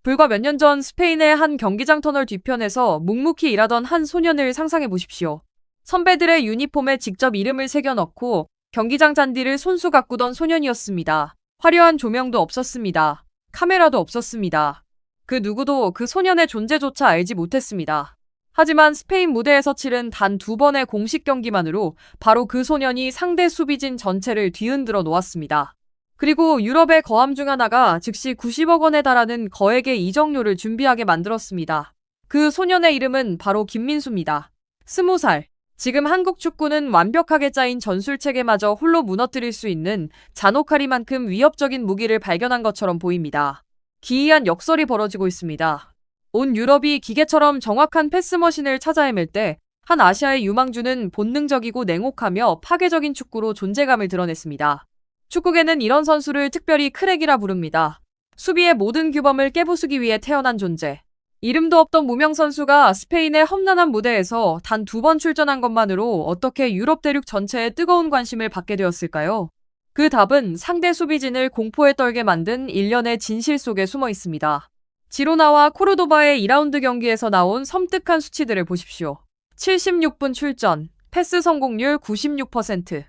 불과 몇 년 전 스페인의 한 경기장 터널 뒤편에서 묵묵히 일하던 한 소년을 상상해 보십시오. 선배들의 유니폼에 직접 이름을 새겨 넣고 경기장 잔디를 손수 가꾸던 소년이었습니다. 화려한 조명도 없었습니다. 카메라도 없었습니다. 그 누구도 그 소년의 존재조차 알지 못했습니다. 하지만 스페인 무대에서 치른 단 2번의 공식 경기만으로 바로 그 소년이 상대 수비진 전체를 뒤흔들어 놓았습니다. 그리고 유럽의 거함 중 하나가 즉시 90억 원에 달하는 거액의 이적료를 준비하게 만들었습니다. 그 소년의 이름은 바로 김민수입니다. 20살. 지금 한국 축구는 완벽하게 짜인 전술체계마저 홀로 무너뜨릴 수 있는 잔혹하리만큼 위협적인 무기를 발견한 것처럼 보입니다. 기이한 역설이 벌어지고 있습니다. 온 유럽이 기계처럼 정확한 패스머신을 찾아 헤맬 때 한 아시아의 유망주는 본능적이고 냉혹하며 파괴적인 축구로 존재감을 드러냈습니다. 축구계는 이런 선수를 특별히 크랙이라 부릅니다. 수비의 모든 규범을 깨부수기 위해 태어난 존재. 이름도 없던 무명 선수가 스페인의 험난한 무대에서 단 2번 출전한 것만으로 어떻게 유럽 대륙 전체에 뜨거운 관심을 받게 되었을까요? 그 답은 상대 수비진을 공포에 떨게 만든 일련의 진실 속에 숨어 있습니다. 지로나와 코르도바의 2라운드 경기에서 나온 섬뜩한 수치들을 보십시오. 76분 출전, 패스 성공률 96%.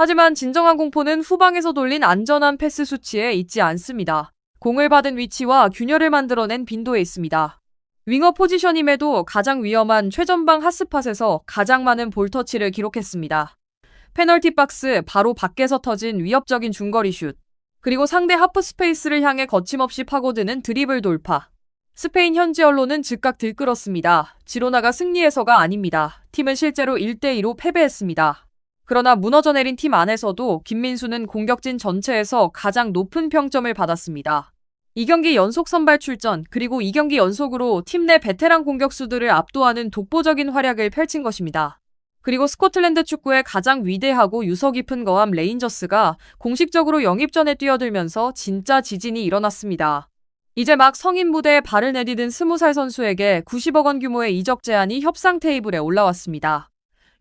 하지만 진정한 공포는 후방에서 돌린 안전한 패스 수치에 있지 않습니다. 공을 받은 위치와 균열을 만들어낸 빈도에 있습니다. 윙어 포지션임에도 가장 위험한 최전방 핫스팟에서 가장 많은 볼터치를 기록했습니다. 페널티 박스 바로 밖에서 터진 위협적인 중거리 슛, 그리고 상대 하프 스페이스를 향해 거침없이 파고드는 드리블 돌파. 스페인 현지 언론은 즉각 들끓었습니다. 지로나가 승리해서가 아닙니다. 팀은 실제로 1대2로 패배했습니다. 그러나 무너져 내린 팀 안에서도 김민수는 공격진 전체에서 가장 높은 평점을 받았습니다. 2경기 연속 선발 출전, 그리고 2경기 연속으로 팀 내 베테랑 공격수들을 압도하는 독보적인 활약을 펼친 것입니다. 그리고 스코틀랜드 축구의 가장 위대하고 유서 깊은 거함 레인저스가 공식적으로 영입전에 뛰어들면서 진짜 지진이 일어났습니다. 이제 막 성인 무대에 발을 내디딘 20살 선수에게 90억 원 규모의 이적 제안이 협상 테이블에 올라왔습니다.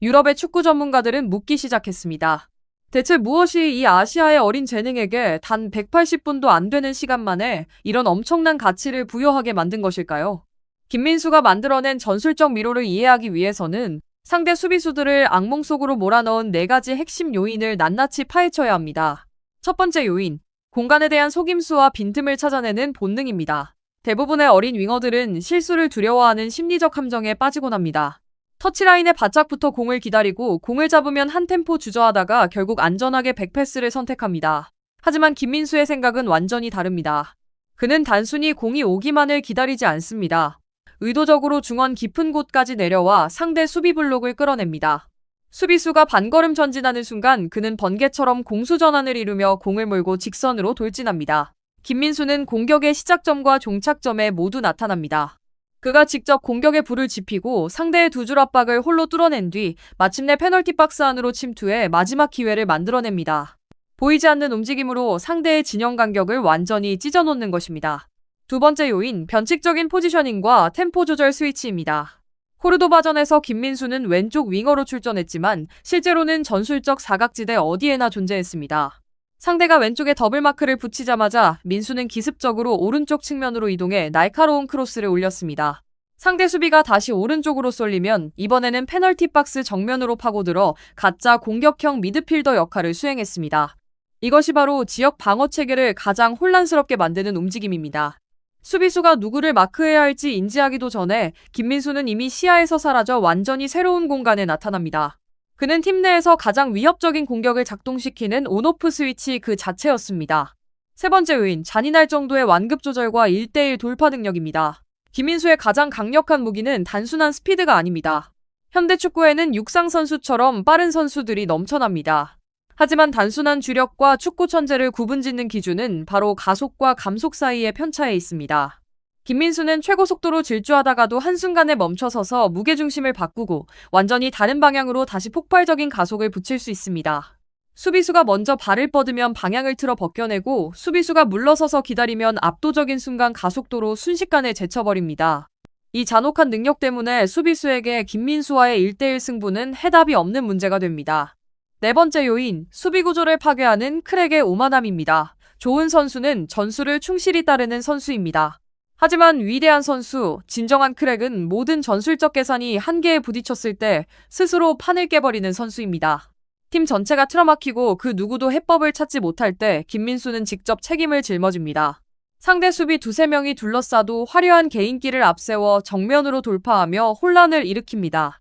유럽의 축구 전문가들은 묻기 시작했습니다. 대체 무엇이 이 아시아의 어린 재능에게 단 180분도 안 되는 시간 만에 이런 엄청난 가치를 부여하게 만든 것일까요? 김민수가 만들어낸 전술적 미로를 이해하기 위해서는 상대 수비수들을 악몽 속으로 몰아넣은 4가지 핵심 요인을 낱낱이 파헤쳐야 합니다. 첫 번째 요인, 공간에 대한 속임수와 빈틈을 찾아내는 본능입니다. 대부분의 어린 윙어들은 실수를 두려워하는 심리적 함정에 빠지곤 합니다. 터치라인에 바짝 붙어 공을 기다리고 공을 잡으면 한 템포 주저하다가 결국 안전하게 백패스를 선택합니다. 하지만 김민수의 생각은 완전히 다릅니다. 그는 단순히 공이 오기만을 기다리지 않습니다. 의도적으로 중원 깊은 곳까지 내려와 상대 수비 블록을 끌어냅니다. 수비수가 반걸음 전진하는 순간 그는 번개처럼 공수 전환을 이루며 공을 몰고 직선으로 돌진합니다. 김민수는 공격의 시작점과 종착점에 모두 나타납니다. 그가 직접 공격에 불을 지피고 상대의 2줄 압박을 홀로 뚫어낸 뒤 마침내 페널티 박스 안으로 침투해 마지막 기회를 만들어냅니다. 보이지 않는 움직임으로 상대의 진영 간격을 완전히 찢어놓는 것입니다. 두 번째 요인, 변칙적인 포지셔닝과 템포 조절 스위치입니다. 코르도바전에서 김민수는 왼쪽 윙어로 출전했지만 실제로는 전술적 사각지대 어디에나 존재했습니다. 상대가 왼쪽에 더블마크를 붙이자마자 민수는 기습적으로 오른쪽 측면으로 이동해 날카로운 크로스를 올렸습니다. 상대 수비가 다시 오른쪽으로 쏠리면 이번에는 페널티 박스 정면으로 파고들어 가짜 공격형 미드필더 역할을 수행했습니다. 이것이 바로 지역 방어 체계를 가장 혼란스럽게 만드는 움직임입니다. 수비수가 누구를 마크해야 할지 인지하기도 전에 김민수는 이미 시야에서 사라져 완전히 새로운 공간에 나타납니다. 그는 팀 내에서 가장 위협적인 공격을 작동시키는 온오프 스위치 그 자체였습니다. 세 번째 요인, 잔인할 정도의 완급 조절과 1대1 돌파 능력입니다. 김민수의 가장 강력한 무기는 단순한 스피드가 아닙니다. 현대 축구에는 육상 선수처럼 빠른 선수들이 넘쳐납니다. 하지만 단순한 주력과 축구 천재를 구분짓는 기준은 바로 가속과 감속 사이의 편차에 있습니다. 김민수는 최고 속도로 질주하다가도 한순간에 멈춰서서 무게중심을 바꾸고 완전히 다른 방향으로 다시 폭발적인 가속을 붙일 수 있습니다. 수비수가 먼저 발을 뻗으면 방향을 틀어 벗겨내고 수비수가 물러서서 기다리면 압도적인 순간 가속도로 순식간에 제쳐버립니다. 이 잔혹한 능력 때문에 수비수에게 김민수와의 1대1 승부는 해답이 없는 문제가 됩니다. 네 번째 요인, 수비 구조를 파괴하는 크랙의 오만함입니다. 좋은 선수는 전술을 충실히 따르는 선수입니다. 하지만 위대한 선수, 진정한 크랙은 모든 전술적 계산이 한계에 부딪혔을 때 스스로 판을 깨버리는 선수입니다. 팀 전체가 틀어막히고 그 누구도 해법을 찾지 못할 때 김민수는 직접 책임을 짊어집니다. 상대 수비 두세 명이 둘러싸도 화려한 개인기를 앞세워 정면으로 돌파하며 혼란을 일으킵니다.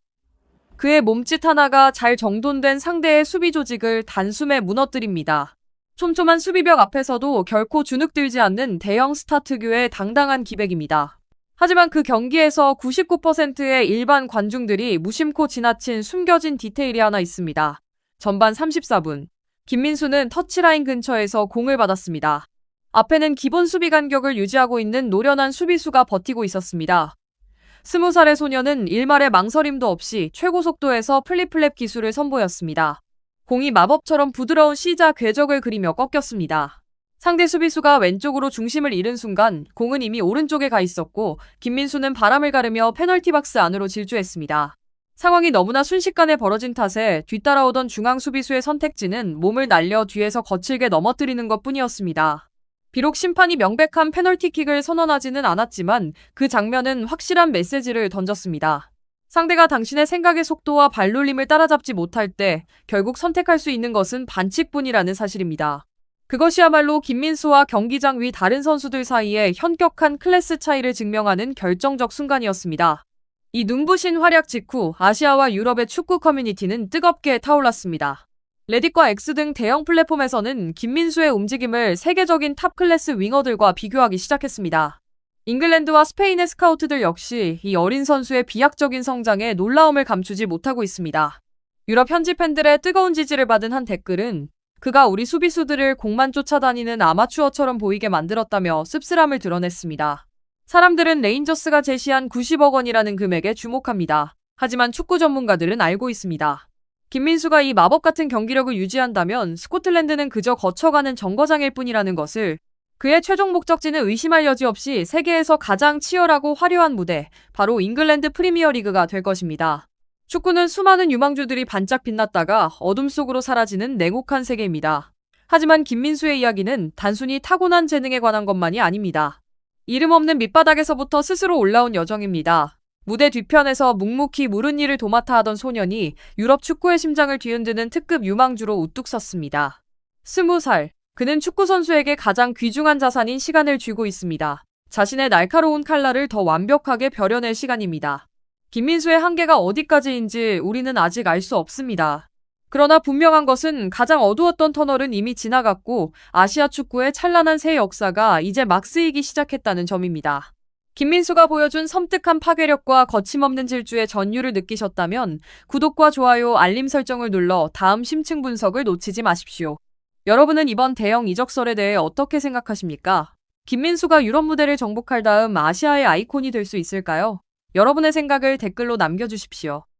그의 몸짓 하나가 잘 정돈된 상대의 수비 조직을 단숨에 무너뜨립니다. 촘촘한 수비벽 앞에서도 결코 주눅들지 않는 대형 스타 특유의 당당한 기백입니다. 하지만 그 경기에서 99%의 일반 관중들이 무심코 지나친 숨겨진 디테일이 하나 있습니다. 전반 34분, 김민수는 터치라인 근처에서 공을 받았습니다. 앞에는 기본 수비 간격을 유지하고 있는 노련한 수비수가 버티고 있었습니다. 20살의 소녀는 일말의 망설임도 없이 최고 속도에서 플립플랩 기술을 선보였습니다. 공이 마법처럼 부드러운 C자 궤적을 그리며 꺾였습니다. 상대 수비수가 왼쪽으로 중심을 잃은 순간 공은 이미 오른쪽에 가 있었고 김민수는 바람을 가르며 페널티 박스 안으로 질주했습니다. 상황이 너무나 순식간에 벌어진 탓에 뒤따라오던 중앙 수비수의 선택지는 몸을 날려 뒤에서 거칠게 넘어뜨리는 것뿐이었습니다. 비록 심판이 명백한 페널티킥을 선언하지는 않았지만 그 장면은 확실한 메시지를 던졌습니다. 상대가 당신의 생각의 속도와 발놀림을 따라잡지 못할 때 결국 선택할 수 있는 것은 반칙뿐이라는 사실입니다. 그것이야말로 김민수와 경기장 위 다른 선수들 사이에 현격한 클래스 차이를 증명하는 결정적 순간이었습니다. 이 눈부신 활약 직후 아시아와 유럽의 축구 커뮤니티는 뜨겁게 타올랐습니다. 레딧과 X 등 대형 플랫폼에서는 김민수의 움직임을 세계적인 탑 클래스 윙어들과 비교하기 시작했습니다. 잉글랜드와 스페인의 스카우트들 역시 이 어린 선수의 비약적인 성장에 놀라움을 감추지 못하고 있습니다. 유럽 현지 팬들의 뜨거운 지지를 받은 한 댓글은 그가 우리 수비수들을 공만 쫓아다니는 아마추어처럼 보이게 만들었다며 씁쓸함을 드러냈습니다. 사람들은 레인저스가 제시한 90억 원이라는 금액에 주목합니다. 하지만 축구 전문가들은 알고 있습니다. 김민수가 이 마법 같은 경기력을 유지한다면 스코틀랜드는 그저 거쳐가는 정거장일 뿐이라는 것을, 그의 최종 목적지는 의심할 여지 없이 세계에서 가장 치열하고 화려한 무대, 바로 잉글랜드 프리미어리그가 될 것입니다. 축구는 수많은 유망주들이 반짝 빛났다가 어둠 속으로 사라지는 냉혹한 세계입니다. 하지만 김민수의 이야기는 단순히 타고난 재능에 관한 것만이 아닙니다. 이름 없는 밑바닥에서부터 스스로 올라온 여정입니다. 무대 뒤편에서 묵묵히 무른 일을 도맡아 하던 소년이 유럽 축구의 심장을 뒤흔드는 특급 유망주로 우뚝 섰습니다. 20살. 그는 축구선수에게 가장 귀중한 자산인 시간을 쥐고 있습니다. 자신의 날카로운 칼날을 더 완벽하게 벼려낼 시간입니다. 김민수의 한계가 어디까지인지 우리는 아직 알 수 없습니다. 그러나 분명한 것은 가장 어두웠던 터널은 이미 지나갔고 아시아 축구의 찬란한 새 역사가 이제 막 쓰이기 시작했다는 점입니다. 김민수가 보여준 섬뜩한 파괴력과 거침없는 질주의 전율을 느끼셨다면 구독과 좋아요, 알림 설정을 눌러 다음 심층 분석을 놓치지 마십시오. 여러분은 이번 대형 이적설에 대해 어떻게 생각하십니까? 김민수가 유럽 무대를 정복할 다음 아시아의 아이콘이 될 수 있을까요? 여러분의 생각을 댓글로 남겨주십시오.